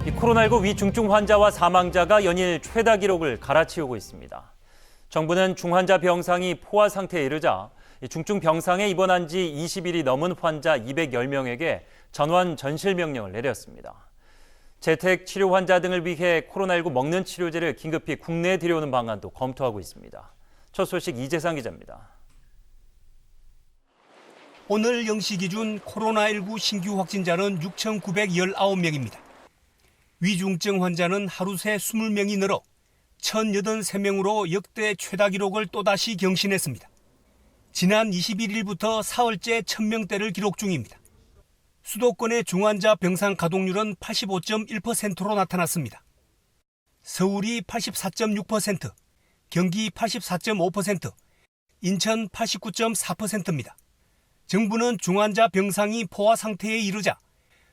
이 코로나19 위중증 환자와 사망자가 연일 최다 기록을 갈아치우고 있습니다. 정부는 중환자 병상이 포화 상태에 이르자 중증 병상에 입원한 지 20일이 넘은 환자 210명에게 전원 전실 명령을 내렸습니다. 재택 치료 환자 등을 위해 코로나19 먹는 치료제를 긴급히 국내에 들여오는 방안도 검토하고 있습니다. 첫 소식 이재상 기자입니다. 오늘 0시 기준 코로나19 신규 확진자는 6,919명입니다. 위중증 환자는 하루 새 20명이 늘어 1,083명으로 역대 최다 기록을 또다시 경신했습니다. 지난 21일부터 사흘째 1,000명대를 기록 중입니다. 수도권의 중환자 병상 가동률은 85.1%로 나타났습니다. 서울이 84.6%, 경기 84.5%, 인천 89.4%입니다. 정부는 중환자 병상이 포화 상태에 이르자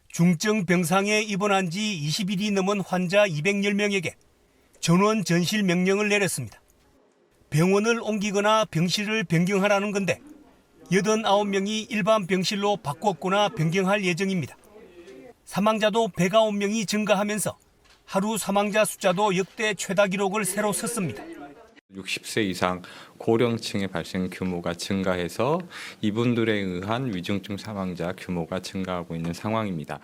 중증 병상에 입원한 지 20일이 넘은 환자 210명에게 전원 전실 명령을 내렸습니다. 병원을 옮기거나 병실을 변경하라는 건데 89명이 일반 병실로 바꿨거나 변경할 예정입니다. 사망자도 109명이 증가하면서 하루 사망자 숫자도 역대 최다 기록을 새로 썼습니다. 60세 이상 고령층의 발생 규모가 증가해서 이분들에 의한 위중증 사망자 규모가 증가하고 있는 상황입니다.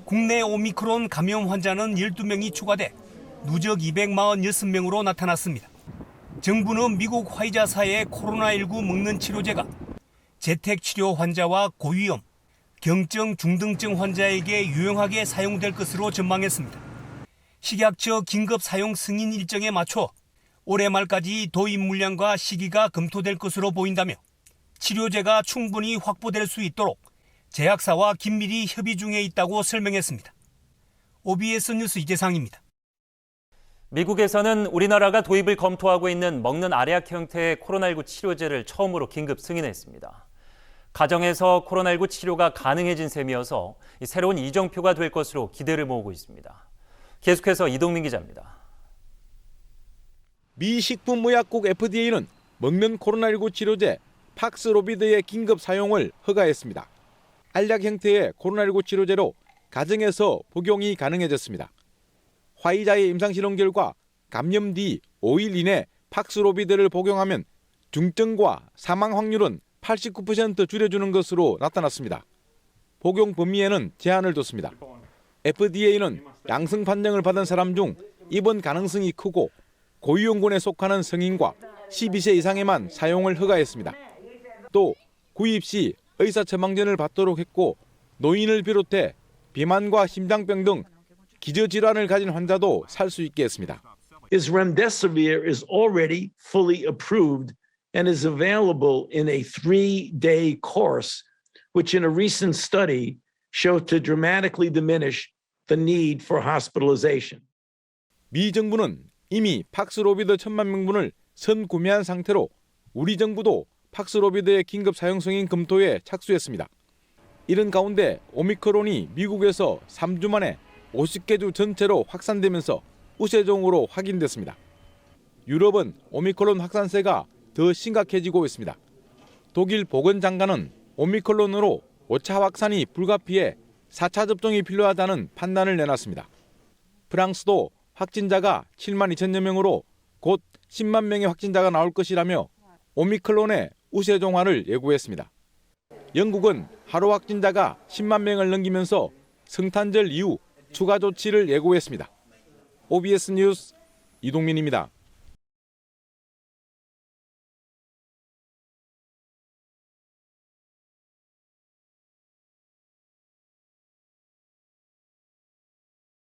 국내 오미크론 감염 환자는 12명이 추가돼 누적 246명으로 나타났습니다. 정부는 미국 화이자사의 코로나19 먹는 치료제가 재택치료 환자와 고위험, 경증 중등증 환자에게 유용하게 사용될 것으로 전망했습니다. 식약처 긴급 사용 승인 일정에 맞춰 올해 말까지 도입 물량과 시기가 검토될 것으로 보인다며 치료제가 충분히 확보될 수 있도록 제약사와 긴밀히 협의 중에 있다고 설명했습니다. OBS 뉴스 이재상입니다. 미국에서는 우리나라가 도입을 검토하고 있는 먹는 알약 형태의 코로나19 치료제를 처음으로 긴급 승인했습니다. 가정에서 코로나19 치료가 가능해진 셈이어서 새로운 이정표가 될 것으로 기대를 모으고 있습니다. 계속해서 이동민 기자입니다. 미 식품의약국 FDA는 먹는 코로나19 치료제 팍스로비드의 긴급 사용을 허가했습니다. 알약 형태의 코로나19 치료제로 가정에서 복용이 가능해졌습니다. 화이자의 임상실험 결과 감염 뒤 5일 이내 팍스로비드를 복용하면 중증과 사망 확률은 89% 줄여주는 것으로 나타났습니다. 복용 범위에는 제한을 뒀습니다. FDA는 양성 판정을 받은 사람 중 입원 가능성이 크고 고위험군에 속하는 성인과 12세 이상에만 사용을 허가했습니다. 또 구입 시 의사처방전을 받도록 했고 노인을 비롯해 비만과 심장병 등 기저질환을 가진 환자도 살 수 있게 했습니다. is remdesivir is already fully approved and is available in a 3-day course, which in a recent study showed to dramatically diminish the need for hospitalization. 미 정부는 이미 팍스로비드 1,000만 명분을 선구매한 상태로 우리 정부도 팍스로비드의 긴급 사용 승인 검토에 착수했습니다. 이런 가운데 오미크론이 미국에서 3주 만에 50개 주 전체로 확산되면서 우세종으로 확인됐습니다. 유럽은 오미크론 확산세가 더 심각해지고 있습니다. 독일 보건장관은 오미크론으로 5차 확산이 불가피해 4차 접종이 필요하다는 판단을 내놨습니다. 프랑스도 확진자가 7만 2천여 명으로 곧 10만 명의 확진자가 나올 것이라며 오미크론의 우세종화를 예고했습니다. 영국은 하루 확진자가 10만 명을 넘기면서 성탄절 이후 추가 조치를 예고했습니다. OBS 뉴스 이동민입니다.